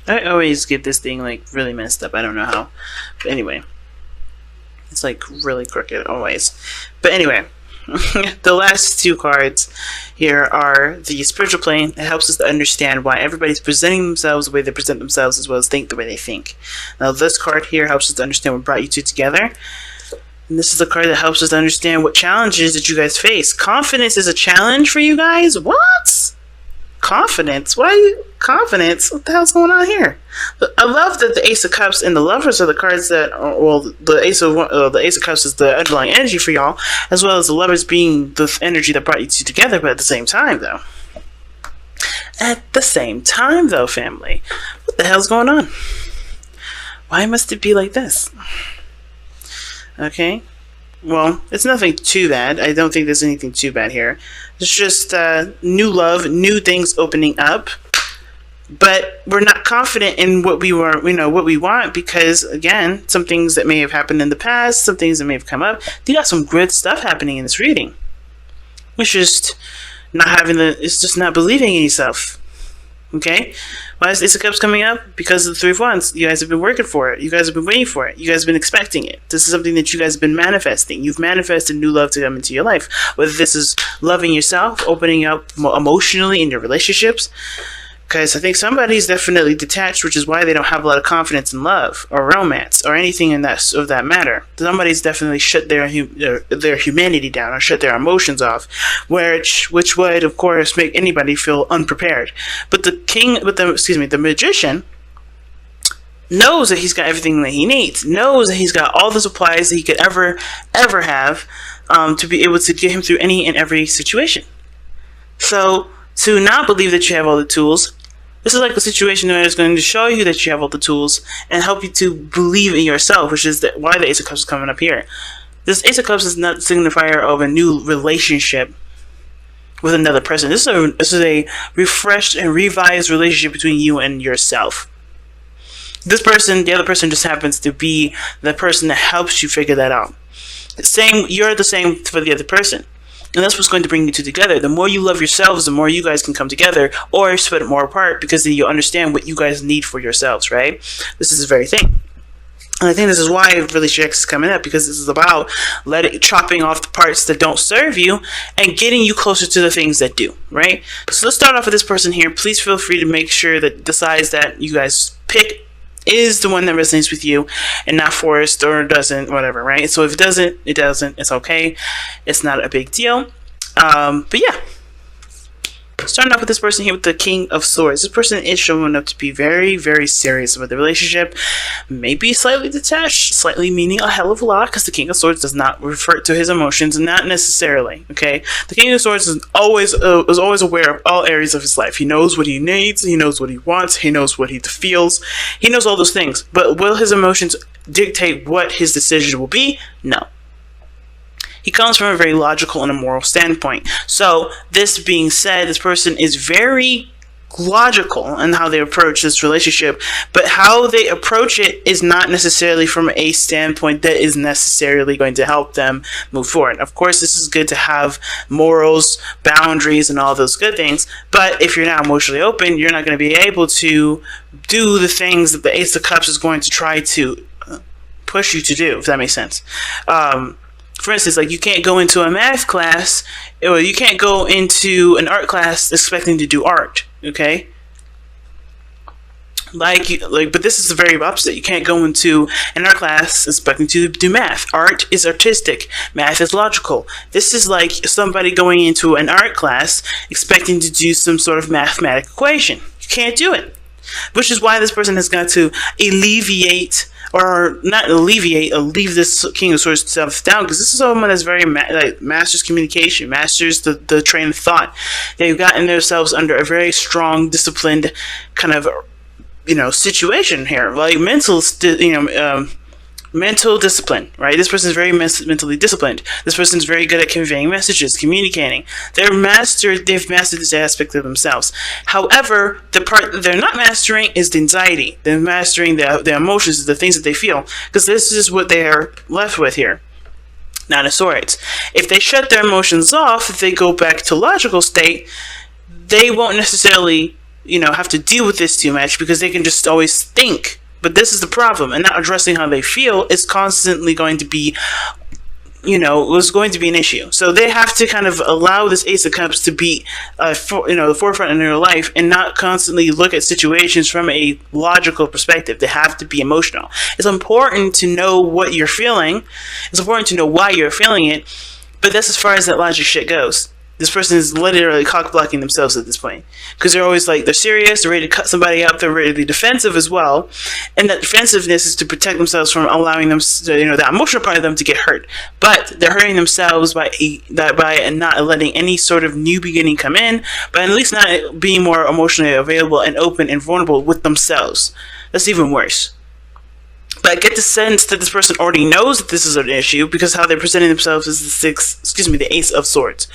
I always get this thing like really messed up. I don't know how. But anyway. It's like really crooked always. But anyway. The last two cards here are the spiritual plane. It helps us to understand why everybody's presenting themselves the way they present themselves, as well as think the way they think. Now this card here helps us to understand what brought you two together. And this is the card that helps us to understand what challenges that you guys face. Confidence is a challenge for you guys? What? Confidence? What are you? Confidence? What the hell's going on here? I love that the Ace of Cups and the Lovers are the cards that, well, the Ace of Cups is the underlying energy for y'all, as well as the Lovers being the energy that brought you two together. But at the same time, though, family, what the hell's going on? Why must it be like this? Okay. Well, it's nothing too bad. I don't think there's anything too bad here. It's just new love, new things opening up. But we're not confident in what we were, what we want, because again, some things that may have happened in the past, some things that may have come up. You got some good stuff happening in this reading. It's just it's just not believing in yourself. Okay? Why is Ace of Cups coming up? Because of the Three of Wands. You guys have been working for it. You guys have been waiting for it. You guys have been expecting it. This is something that you guys have been manifesting. You've manifested new love to come into your life. Whether this is loving yourself, opening up emotionally in your relationships. Because I think somebody's definitely detached, which is why they don't have a lot of confidence in love or romance or anything of that matter. Somebody's definitely shut their humanity down or shut their emotions off, which would, of course, make anybody feel unprepared. But the magician knows that he's got everything that he needs, knows that he's got all the supplies that he could ever have to be able to get him through any and every situation. So to not believe that you have all the tools, this is like a situation where it's going to show you that you have all the tools and help you to believe in yourself, which is why the Ace of Cups is coming up here. This Ace of Cups is not a signifier of a new relationship with another person. This is a refreshed and revised relationship between you and yourself. This person, the other person, just happens to be the person that helps you figure that out. You're the same for the other person. And that's what's going to bring you two together. The more you love yourselves, the more you guys can come together, or split it more apart, because then you'll understand what you guys need for yourselves, right? This is the very thing. And I think this is why Relationship X is coming up, because this is about chopping off the parts that don't serve you and getting you closer to the things that do, right? So let's start off with this person here. Please feel free to make sure that the size that you guys pick is the one that resonates with you and not forced or doesn't, whatever, right? So if it doesn't, it doesn't. It's okay. It's not a big deal. But yeah. Starting off with this person here with the King of Swords. This person is showing up to be very, very serious about the relationship. Maybe slightly detached, slightly meaning a hell of a lot, because the King of Swords does not refer to his emotions, not necessarily, okay? The King of Swords is always aware of all areas of his life. He knows what he needs, he knows what he wants, he knows what he feels, he knows all those things. But will his emotions dictate what his decision will be? No. He comes from a very logical and a moral standpoint. So, this being said, this person is very logical in how they approach this relationship, but how they approach it is not necessarily from a standpoint that is necessarily going to help them move forward. Of course, this is good to have morals, boundaries, and all those good things, but if you're not emotionally open, you're not going to be able to do the things that the Ace of Cups is going to try to push you to do, if that makes sense. For instance, like, you can't go into a math class, or you can't go into an art class expecting to do art, okay? But this is the very opposite. You can't go into an art class expecting to do math. Art is artistic. Math is logical. This is like somebody going into an art class expecting to do some sort of mathematical equation. You can't do it. Which is why this person has got to leave this King of Swords stuff down, because this is someone that's very masters communication, masters the train of thought. They've gotten themselves under a very strong, disciplined kind of situation here, like mental discipline, right? This person is very mentally disciplined. This person is very good at conveying messages, communicating. They've mastered this aspect of themselves. However, the part that they're not mastering is the anxiety. They're mastering the emotions, the things that they feel, because this is what they are left with here. Nine of Swords. If they shut their emotions off, if they go back to logical state, they won't necessarily have to deal with this too much because they can just always think. But this is the problem, and not addressing how they feel is constantly going to be, was going to be an issue. So they have to kind of allow this Ace of Cups to be, the forefront in their life, and not constantly look at situations from a logical perspective. They have to be emotional. It's important to know what you're feeling. It's important to know why you're feeling it. But that's as far as that logic shit goes. This person is literally cock-blocking themselves at this point. Because they're always like, they're serious, they're ready to cut somebody up, they're ready to be defensive as well. And that defensiveness is to protect themselves from allowing them, the emotional part of them to get hurt. But they're hurting themselves by not letting any sort of new beginning come in, but at least not being more emotionally available and open and vulnerable with themselves. That's even worse. But I get the sense that this person already knows that this is an issue because how they're presenting themselves is the Ace of Swords.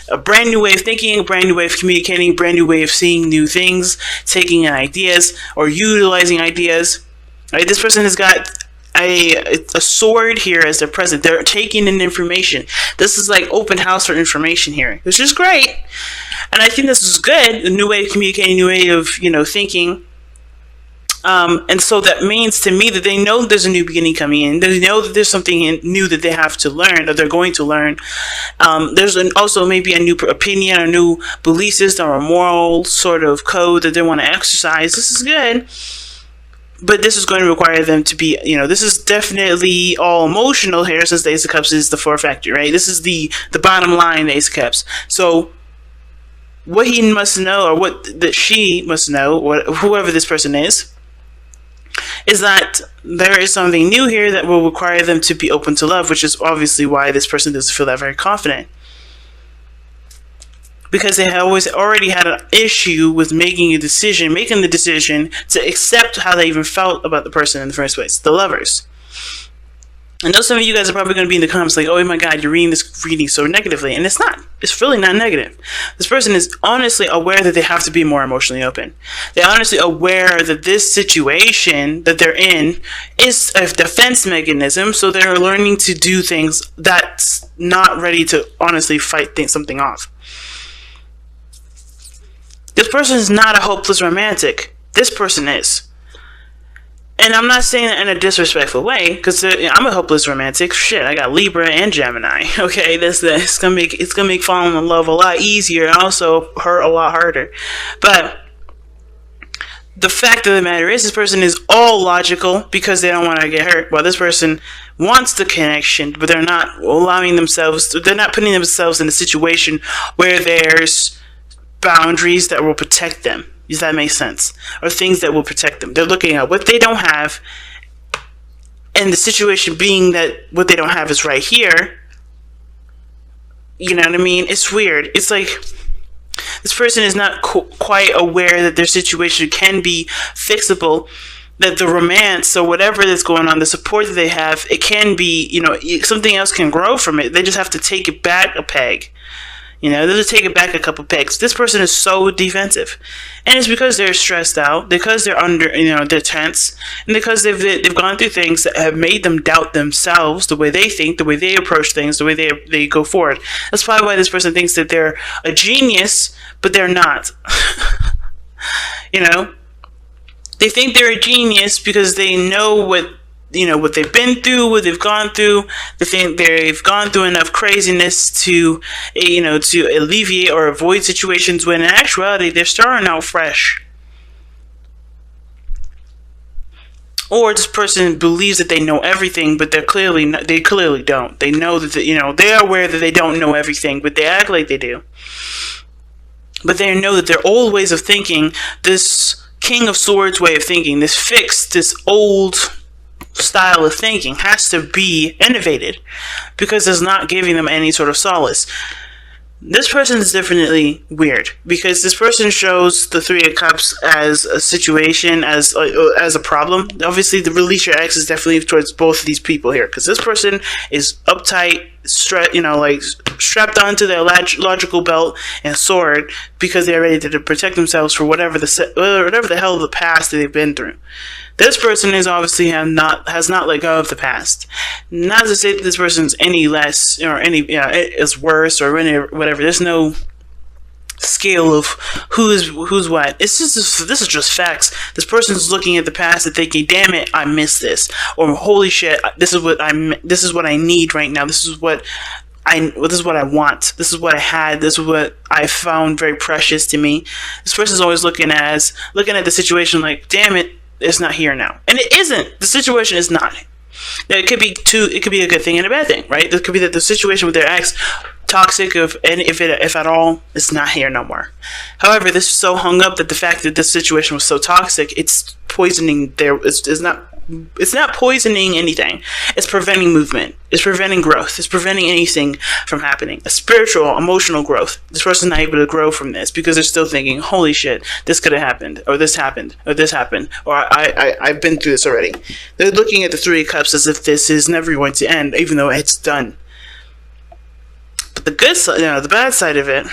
A brand new way of thinking, a brand new way of communicating, a brand new way of seeing new things, taking in ideas or utilizing ideas. Right? This person has got a sword here as their present. They're taking in information. This is like open house for information here, which is great. And I think this is good. A new way of communicating, a new way of thinking. And so that means to me that they know there's a new beginning coming in. They know that there's something new that they have to learn, or they're going to learn. There's also maybe a new opinion, a new belief system, or a moral sort of code that they want to exercise. This is good. But this is going to require them to be, this is definitely all emotional here, since the Ace of Cups is the fourth factor, right? This is the bottom line, the Ace of Cups. So what he must know, or that she must know, whoever this person is that there is something new here that will require them to be open to love, which is obviously why this person doesn't feel that very confident. Because they have already had an issue with making the decision to accept how they even felt about the person in the first place, the lovers. I know some of you guys are probably going to be in the comments like, oh my god, you're reading this reading so negatively. And it's not. It's really not negative. This person is honestly aware that they have to be more emotionally open. They're honestly aware that this situation that they're in is a defense mechanism, so they're learning to do things that's not ready to honestly fight something off. This person is not a hopeless romantic. This person is. And I'm not saying that in a disrespectful way, because I'm a hopeless romantic. Shit, I got Libra and Gemini. Okay, it's gonna make falling in love a lot easier, and also hurt a lot harder. But the fact of the matter is, this person is all logical because they don't want to get hurt. While this person wants the connection, but they're not they're not putting themselves in a situation where there's boundaries that will protect them. Does that make sense? Or things that will protect them. They're looking at what they don't have, and the situation being that what they don't have is right here. You know what I mean? It's weird. It's like this person is not quite aware that their situation can be fixable, that the romance or whatever that's going on, the support that they have, it can be, something else can grow from it. They just have to take it back a peg. They just take it back a couple pegs. This person is so defensive. And it's because they're stressed out, because they're they're tense, and because they've gone through things that have made them doubt themselves, the way they think, the way they approach things, the way they go forward. That's probably why this person thinks that they're a genius, but they're not. They think they're a genius because they know what they've been through, what they've gone through. They think they've gone through enough craziness to alleviate or avoid situations, when in actuality they're starting out fresh. Or this person believes that they know everything, but they clearly don't. They know that they are aware that they don't know everything, but they act like they do. But they know that their old ways of thinking, this King of Swords way of thinking, this fixed, this old style of thinking has to be innovated, because it's not giving them any sort of solace. This person is definitely weird, because this person shows the Three of Cups as a situation, as a problem. Obviously, the release your ex is definitely towards both of these people here, because this person is uptight, strapped onto their logical belt and sword, because they're ready to protect themselves for whatever the hell of the past that they've been through. This person is obviously has not let go of the past. Not to say that this person's any less or any is worse or whatever. There's no scale of who's what. This is just facts. This person's looking at the past and thinking, "Damn it, I missed this," or "Holy shit, this is what I need right now. This is what I want. This is what I had. This is what I found very precious to me." This person's always looking at the situation like, "Damn it, it's not here now," and it isn't. The situation is not. Now, it could be a good thing and a bad thing, right? It could be that the situation with their ex toxic, if at all, it's not here no more. However, this is so hung up that the fact that this situation was so toxic, it's poisoning it's not poisoning anything. It's preventing movement. It's preventing growth. It's preventing anything from happening. A spiritual, emotional growth. This person's not able to grow from this because they're still thinking, "Holy shit, this could have happened, or this happened, or this happened, or I've been through this already." They're looking at the Three of Cups as if this is never going to end, even though it's done. But the good side, the bad side of it,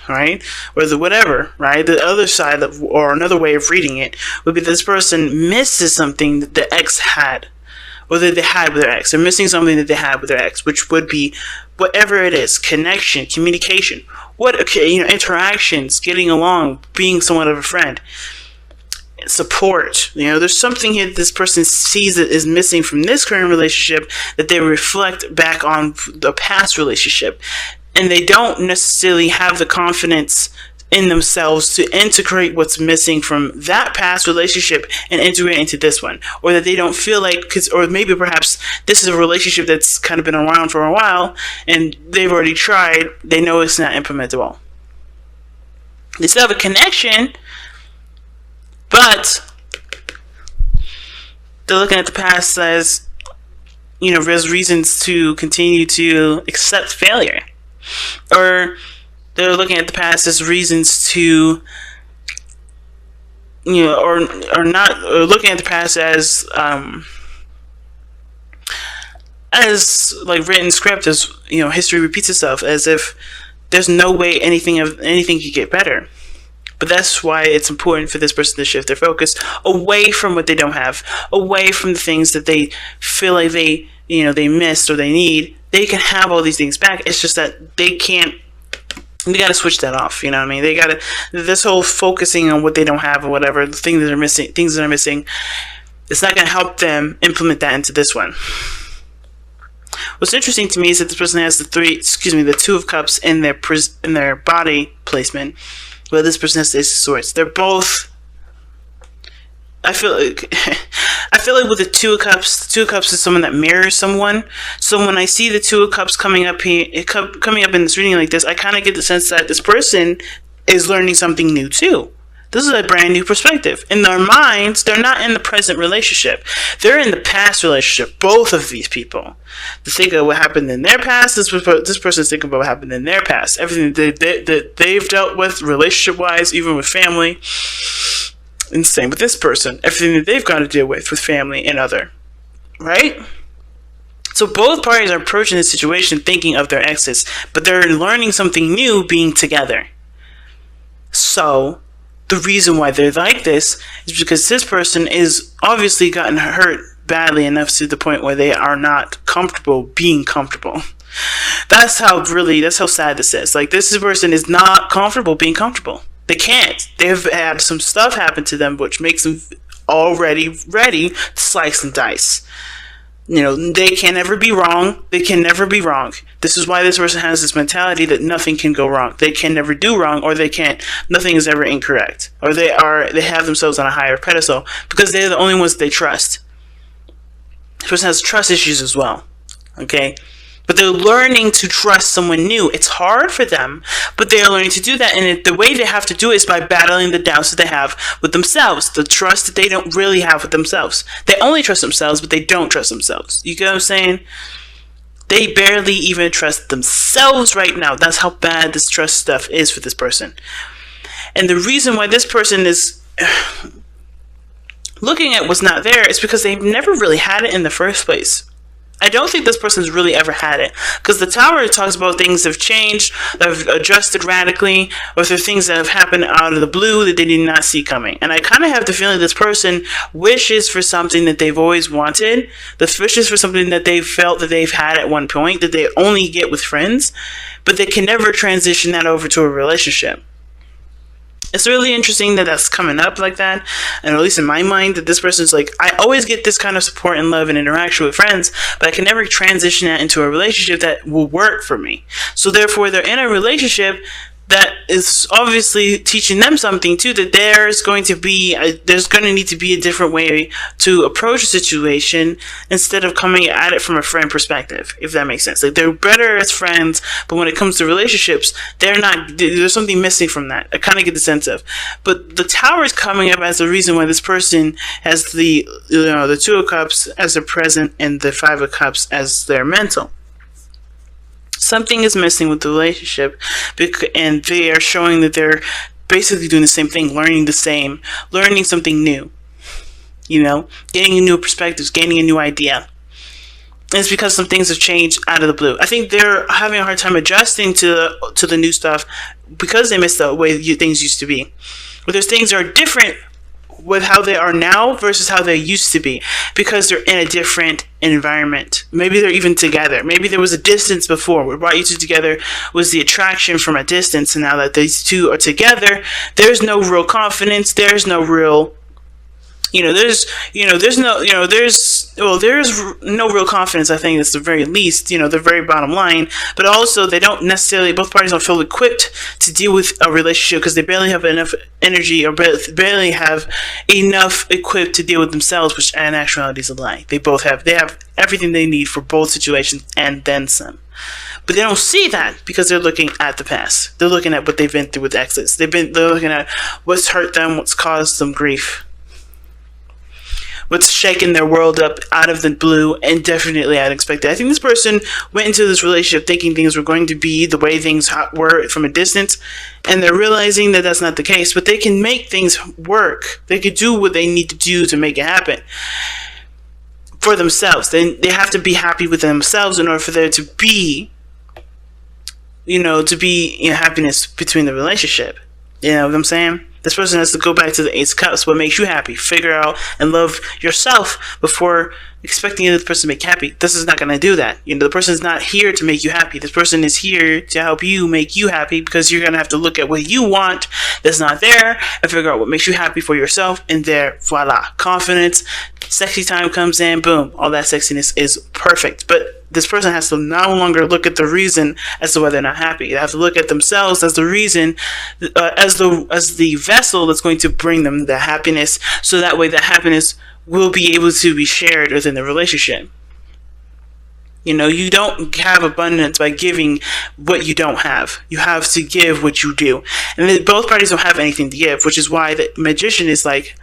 right, or the whatever, right, the other side or another way of reading it would be that this person misses something that the ex had, or that they had with their ex. They're missing something that they had with their ex, which would be whatever it is: connection, communication, interactions, getting along, being somewhat of a friend, support. There's something here that this person sees that is missing from this current relationship that they reflect back on the past relationship, and they don't necessarily have the confidence in themselves to integrate what's missing from that past relationship and integrate into this one, or that they don't feel like, or maybe perhaps this is a relationship that's kind of been around for a while and they've already tried. They know it's not implementable. They still have a connection, but they're looking at the past as, there's reasons to continue to accept failure. Or they're looking at the past as reasons to, or looking at the past as like written script, as history repeats itself, as if there's no way anything could get better. But that's why it's important for this person to shift their focus away from what they don't have, away from the things that they feel like they missed or they need. They can have all these things back. It's just that they can't. They got to switch that off. You know what I mean? They got to. This whole focusing on what they don't have or whatever, the things that are missing. It's not going to help them implement that into this one. What's interesting to me is that this person has the Two of Cups in their body placement. Well, this person has the Ace of Swords. They're both. I feel like with the Two of Cups is someone that mirrors someone. So when I see the Two of Cups coming up here, coming up in this reading like this, I kind of get the sense that this person is learning something new too. This is a brand new perspective. In their minds, they're not in the present relationship. They're in the past relationship. Both of these people. To think of what happened in their past, this person's thinking about what happened in their past. Everything that they've dealt with relationship-wise, even with family. And same with this person. Everything that they've got to deal with family and other. Right? So both parties are approaching this situation thinking of their exes. But they're learning something new being together. So the reason why they're like this is because this person is obviously gotten hurt badly enough to the point where they are not comfortable being comfortable. That's how sad this is. Like, this person is not comfortable being comfortable. They can't. They've had some stuff happen to them which makes them already ready to slice and dice. They can never be wrong. They can never be wrong. This is why this person has this mentality that nothing can go wrong. They can never do wrong, or nothing is ever incorrect. Or they have themselves on a higher pedestal because they're the only ones that they trust. This person has trust issues as well. Okay? But they're learning to trust someone new. It's hard for them, but they're learning to do that. And the way they have to do it is by battling the doubts that they have with themselves. The trust that they don't really have with themselves. They only trust themselves, but they don't trust themselves. You get what I'm saying? They barely even trust themselves right now. That's how bad this trust stuff is for this person. And the reason why this person is looking at what's not there is because they've never really had it in the first place. I don't think this person's really ever had it, because the Tower talks about things that have changed, that have adjusted radically, or there are things that have happened out of the blue that they did not see coming. And I kind of have the feeling this person wishes for something that they've always wanted, wishes for something that they've felt that they've had at one point, that they only get with friends, but they can never transition that over to a relationship. It's really interesting that that's coming up like that, and at least in my mind, that this person's like, I always get this kind of support and love and interaction with friends, but I can never transition that into a relationship that will work for me. So therefore, they're in a relationship that is obviously teaching them something too, that there's going to need to be a different way to approach a situation instead of coming at it from a friend perspective, if that makes sense. Like, they're better as friends, but when it comes to relationships, there's something missing from that. I kind of get the sense of. But the Tower is coming up as the reason why this person has the Two of Cups as their present and the Five of Cups as their mental. Something is missing with the relationship, and they are showing that they're basically doing the same thing, learning something new, gaining new perspectives, gaining a new idea. And it's because some things have changed out of the blue. I think they're having a hard time adjusting to the new stuff because they miss the way things used to be. But there's things that are different with how they are now versus how they used to be, because they're in a different environment. Maybe they're even together. Maybe there was a distance before. What brought you two together was the attraction from a distance, and now that these two are together, there's no real confidence. There's no real there's no real confidence. I think it's the very least, the very bottom line. But also, both parties don't feel equipped to deal with a relationship because they barely have enough energy or barely have enough equipped to deal with themselves, which in actuality is a lie. They have everything they need for both situations and then some. But they don't see that because they're looking at the past. They're looking at what they've been through with exes. They're looking at what's hurt them, what's caused them grief, what's shaking their world up out of the blue and definitely unexpected. I think this person went into this relationship thinking things were going to be the way things were from a distance, and they're realizing that that's not the case. But they can make things work. They can do what they need to do to make it happen for themselves. They have to be happy with themselves in order for there to be, happiness between the relationship. You know what I'm saying? This person has to go back to the Ace of Cups. What makes you happy? Figure out and love yourself before expecting the other person to make happy. This is not going to do that. The person is not here to make you happy. This person is here to help you make you happy, because you're going to have to look at what you want that's not there and figure out what makes you happy for yourself. And there, voila, confidence, sexy time comes in, boom, all that sexiness is perfect. But this person has to no longer look at the reason as to why they're not happy. They have to look at themselves as the reason, as the vessel that's going to bring them the happiness, so that way the happiness will be able to be shared within the relationship. You don't have abundance by giving what you don't have. You have to give what you do. And both parties don't have anything to give, which is why the Magician is like,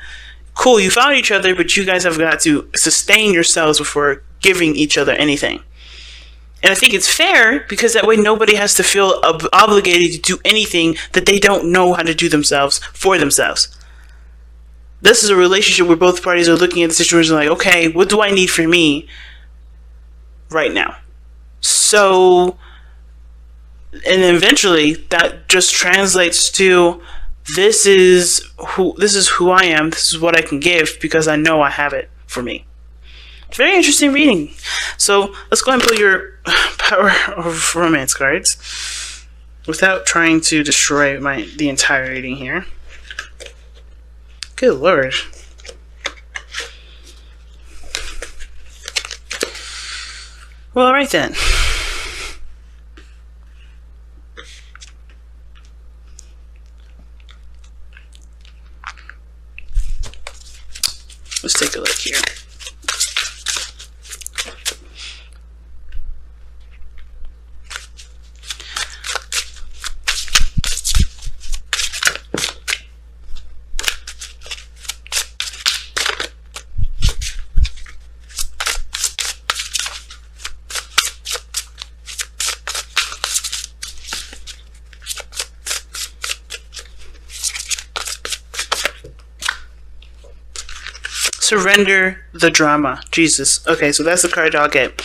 cool, you found each other, but you guys have got to sustain yourselves before giving each other anything. And I think it's fair, because that way nobody has to feel obligated to do anything that they don't know how to do themselves for themselves. This is a relationship where both parties are looking at the situation like, okay, what do I need for me right now? So, and eventually that just translates to, this is who I am, this is what I can give, because I know I have it for me. Very interesting reading. So let's go ahead and pull your Power of Romance cards without trying to destroy the entire reading here. Good lord. Well, alright then. Let's take a look here. Surrender the drama. Jesus. Okay, so that's the card y'all get.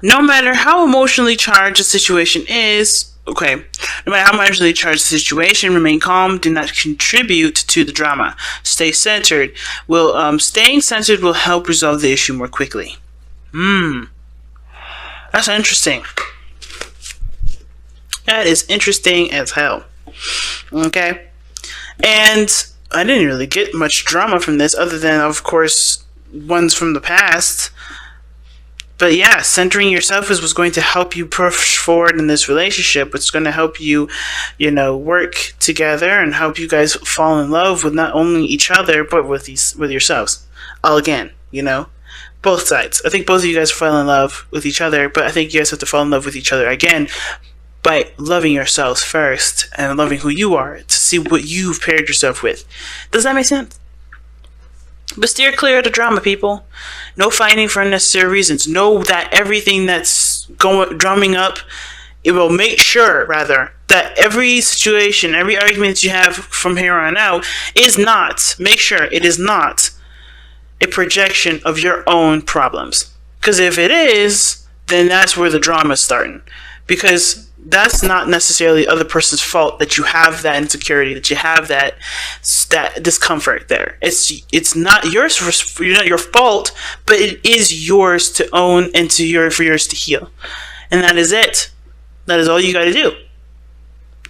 No matter how emotionally charged the situation is, no matter how emotionally charged the situation, remain calm. Do not contribute to the drama. Stay centered. Staying centered will help resolve the issue more quickly. That's interesting. That is interesting as hell. Okay? And I didn't really get much drama from this, other than, of course, ones from the past. But yeah, centering yourself is what's going to help you push forward in this relationship. It's going to help you, work together and help you guys fall in love with not only each other, but with yourselves. All again, both sides. I think both of you guys fall in love with each other, but I think you guys have to fall in love with each other again by loving yourselves first and loving who you are to see what you've paired yourself with. Does that make sense? But steer clear of the drama, people. No fighting for unnecessary reasons. Know that everything that's drumming up, it will make sure, rather, that every situation, every argument that you have from here on out make sure it is not a projection of your own problems. Because if it is, then that's where the drama's starting. Because that's not necessarily the other person's fault that you have that insecurity, that you have that discomfort there. It's not yours, not your fault, but it is yours to own and for yours to heal. And that is it. That is all you got to do.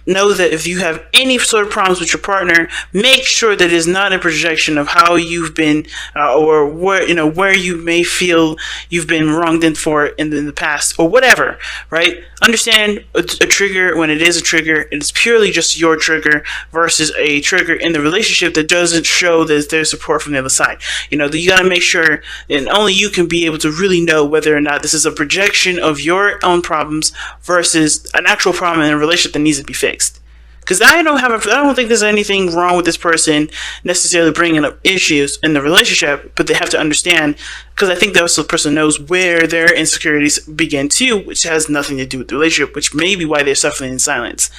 Know that if you have any sort of problems with your partner, make sure that it is not a projection of how you've been or where you may feel you've been wronged in the past or whatever, right? Understand a trigger when it is a trigger. It's purely just your trigger versus a trigger in the relationship that doesn't show that there's support from the other side. You got to make sure, and only you can be able to really know whether or not this is a projection of your own problems versus an actual problem in a relationship that needs to be fixed. Because I don't think there's anything wrong with this person necessarily bringing up issues in the relationship, but they have to understand, because I think that also the person knows where their insecurities begin too, which has nothing to do with the relationship, which may be why they're suffering in silence.